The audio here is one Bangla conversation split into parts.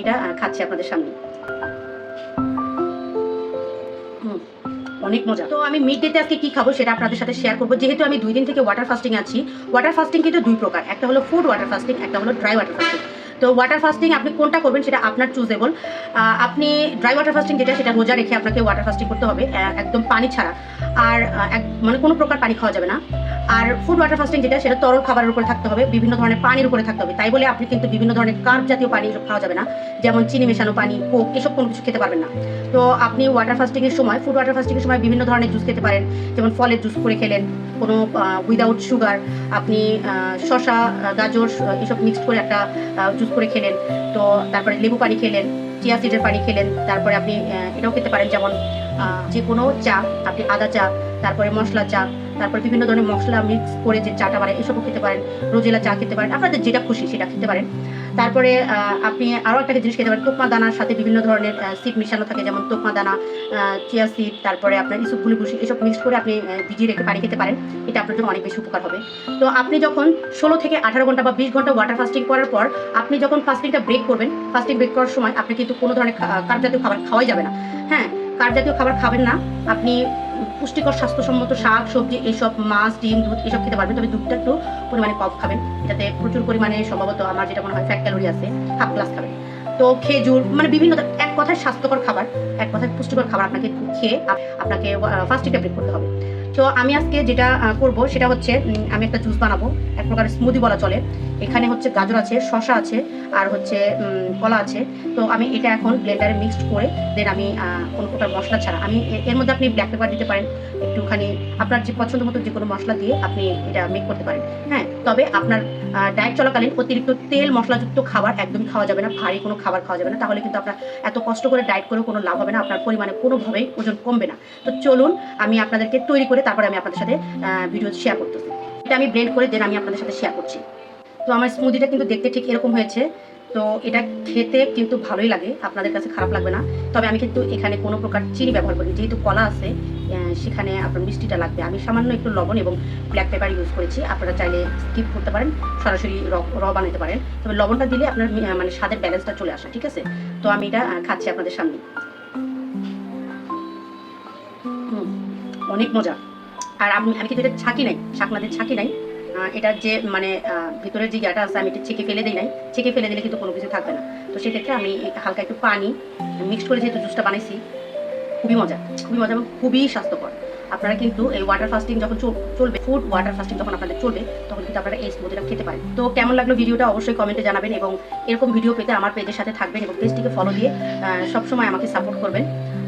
এটা খাচ্ছি আপনাদের সামনে। অনেক মজা। তো আমি মিড ডেতে আজকে কি খাবো সেটা আপনাদের সাথে শেয়ার করবো। যেহেতু আমি 2 দিন থেকে ওয়াটার ফাস্টিং আছি। ওয়াটার ফাস্টিং কিন্তু 2 প্রকার, একটা হলো ফুড ওয়াটার ফাস্টিং, একটা হলো ড্রাই ওয়াটার ফাস্টিং। তো ওয়াটার ফাস্টিং আপনি কোনটা করবেন সেটা আপনার চুজেবল। আপনি ড্রাই ওয়াটার ফাস্টিং যেটা, সেটা রোজা রেখে আপনাকে ওয়াটার ফাস্টিং করতে হবে, একদম পানি ছাড়া। আর মানে কোনো প্রকার পানি খাওয়া যাবে না। আর ফুড ওয়াটার ফাস্টিং যেটা, সেটা তরল খাবারের উপরে থাকতে হবে, বিভিন্ন ধরনের পানির উপরে থাকতে হবে। তাই বলে আপনি কিন্তু বিভিন্ন ধরনের কার্ব জাতীয় পানি খাওয়া যাবে না, যেমন চিনি মেশানো পানি, কোক, এসব কোনো কিছু খেতে পারবেন না। তো আপনি ওয়াটার ফাস্টিংয়ের সময়, ফুড ওয়াটার ফাস্টিংয়ের সময় বিভিন্ন ধরনের জুস খেতে পারেন, যেমন ফলের জুস করে খেলেন, কোনো উইদাউট সুগার। আপনি শসা, গাজর এসব মিক্সড করে একটা জুস করে খেলেন। তো তারপরে লেবু পানি খেলেন, চিয়া সিডের পানি খেলেন। তারপরে আপনি এটাও খেতে পারেন, যেমন যে কোনো চা, আপনি আদা চা, তারপরে মশলা চা, তারপরে বিভিন্ন ধরনের মশলা মিক্স করে যে চাটা বানায় এসবও খেতে পারেন। রোজেলা চা খেতে পারেন, আপনাদের যেটা খুশি সেটা খেতে পারেন। তারপরে আপনি আরও একটা জিনিস খেতে পারেন, তোকমা দানার সাথে বিভিন্ন ধরনের সিড মিশানো থাকে, যেমন তোকমা দানা, চিয়া সিড, তারপরে আপনার ইসুফগুলি ভুসি, এসব মিক্স করে আপনি ভিজিয়ে রেখে পানি খেতে পারেন। এটা আপনার জন্য অনেক বেশি উপকার হবে। তো আপনি যখন 16 থেকে 18 ঘন্টা বা 20 ঘন্টা ওয়াটার ফাস্টিং করার পর আপনি যখন ফাস্টিংটা ব্রেক করবেন, ফাস্টিং ব্রেক করার সময় আপনি কিন্তু কোনো ধরনের কার্ব জাতীয় খাবার খাওয়াই যাবে না। হ্যাঁ, কার্ব জাতীয় খাবার খাবেন না। আপনি পুষ্টিকর স্বাস্থ্যসম্মত শাক সবজি, এইসব মাছ, ডিম, দুধ এসব খেতে পারবেন। তবে দুধটা একটু পরিমাণে কম খাবেন, এটাতে প্রচুর পরিমাণে সম্ভবত আমার যেটা মনে হয় ফ্যাট ক্যালোরি আছে, হাফ গ্লাস খাবেন। তো খেজুর, মানে বিভিন্ন এক কথায় স্বাস্থ্যকর খাবার, এক কথায় পুষ্টিকর খাবার আপনাকে খেয়ে আপনাকে ফাস্টিংটা ব্রেক করতে হবে। তো আমি আজকে যেটা করব সেটা হচ্ছে, আমি একটা জুস বানাবো, এক প্রকার স্মুদি বলা চলে। এখানে হচ্ছে গাজর আছে, শসা আছে, আর হচ্ছে কলা আছে। তো আমি এটা এখন ব্লেন্ডারে মিক্সড করে দেন আমি কোনো প্রকার মশলা ছাড়া, আমি এর মধ্যে আপনি ব্ল্যাক পেপার দিতে পারেন, একটুখানি আপনার যে পছন্দ মতো যে কোনো মশলা দিয়ে আপনি এটা মেক করতে পারেন। হ্যাঁ, তবে আপনার ডায়েট চলাকালীন অতিরিক্ত তেল মশলাযুক্ত খাবার একদমই খাওয়া যাবে না, ভারী কোনো খাবার খাওয়া যাবে না। তাহলে কিন্তু আপনার এত কষ্ট করে ডায়েট করেও কোনো লাভ হবে না, আপনার পরিমাণে কোনোভাবেই ওজন কমবে না। তো চলুন আমি আপনাদেরকে তৈরি করে তারপরে আমি আপনাদের সাথে ভিডিও শেয়ার করতেছি। এটা আমি ব্লেন্ড করে দেন আমি আপনাদের সাথে শেয়ার করছি। তো আমার স্মুদিটা কিন্তু দেখতে ঠিক এরকম হয়েছে। তো এটা খেতে কিন্তু ভালোই লাগে, আপনাদের কাছে খারাপ লাগবে না। তবে আমি কিন্তু এখানে কোনো প্রকার চিনি ব্যবহার করি, যেহেতু কলা আছে সেখানে আপনার মিষ্টিটা লাগবে। আমি সামান্য একটু লবণ এবং ব্ল্যাক পেপার ইউজ করেছি, আপনারা চাইলে স্কিপ করতে পারেন, সরাসরি র বানাতে পারেন। তবে লবণটা দিলে আপনার মানে স্বাদের ব্যালেন্সটা চলে আসে, ঠিক আছে? তো আমি এটা খাচ্ছি আপনাদের সামনে। অনেক মজা। আর আমি কিন্তু এটা ছাঁকি নাই, শাকনাদের ছাঁকি নাই। এটার যে মানে ভিতরের যে ইয়াটা আছে আমি এটা ছেঁকে ফেলে দিই নাই। ছেঁকে ফেলে দিলে কিন্তু কোনো কিছু থাকবে না। তো সেক্ষেত্রে আমি হালকা একটু পানি মিক্সড করে যেহেতু জুসটা বানাইছি, খুবই মজা এবং খুবই স্বাস্থ্যকর। আপনারা কিন্তু এই ওয়াটার ফাস্টিং যখন চলবে, ফুড ওয়াটার ফাস্টিং যখন আপনাদের চলবে, তখন কিন্তু আপনারা এই স্মুদিটা খেতে পারেন। তো কেমন লাগলো ভিডিওটা অবশ্যই কমেন্টে জানাবেন, এবং এরকম ভিডিও পেতে আমার পেজের সাথে থাকবেন এবং পেজটিকে ফলো দিয়ে সবসময় আমাকে সাপোর্ট করবেন।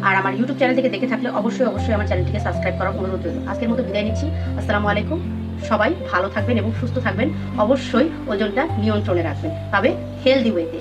আর আমার ইউটিউব চ্যানেল থেকে দেখে থাকলে অবশ্যই আমার চ্যানেলটিকে সাবস্ক্রাইব করার অনুরোধ রইল। আজকের মতো বিদায় নিচ্ছি। আসসালামু আলাইকুম। সবাই ভালো থাকবেন এবং সুস্থ থাকবেন। অবশ্যই ওজনটা নিয়ন্ত্রণে রাখবেন, তবে হেলদি ওয়েতে।